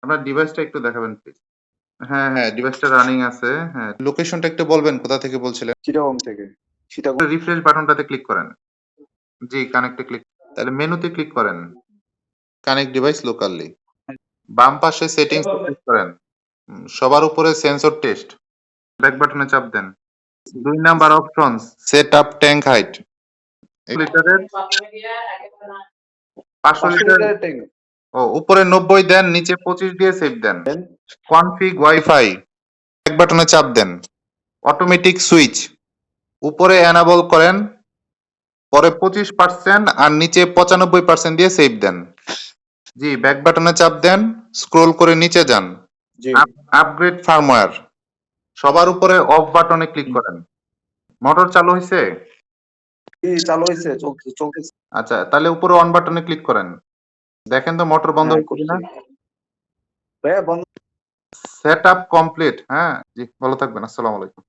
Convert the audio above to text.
আপনার ডিভাইসটা একটু দেখাবেন প্লিজ। হ্যাঁ, হ্যাঁ, ডিভাইসটা রানিং আছে। হ্যাঁ, লোকেশনটা একটু বলবেন কোথা থেকে বলছিলেন? চিটাগং থেকে। চিটাগং। রিফ্রেশ বাটনটাতে ক্লিক করেন। জি, কানেক্টে ক্লিক। তাহলে মেনুতে ক্লিক করেন। Connect device locally. বাম পাশে সেটিংস এ ক্লিক করেন। সবার উপরে সেন্সর টেস্ট। ব্যাক বাটনে চাপ দেন। 2 number options set up tank height. লিটারের 500 লিটার ট্যাঙ্ক উপরে 90 দেন, নিচে 25 দিয়ে সেভ দেন। দেন। কনফিগ ওয়াইফাই ব্যাক বাটনে চাপ দেন। অটোমেটিক সুইচ উপরে এনাবল করেন, পরে 25% আর নিচে 95% দিয়ে সেভ দেন। জি, ব্যাক বাটনে চাপ দেন, স্ক্রোল করে নিচে যান। জি। আপগ্রেড ফার্মওয়্যার সবার উপরে অফ বাটনে ক্লিক করেন। মোটর চালু হয়েছে? চালু হয়েছে, চলতেছে। আচ্ছা, তাহলে উপরে অন বাটনে ক্লিক করেন। দেখেন তো মোটর বন্ধ হচ্ছে কিনা। ভাইয়া বন্ধ। Set up complete. হ্যাঁ, জি, ভালো থাকবেন। আসসালামু আলাইকুম।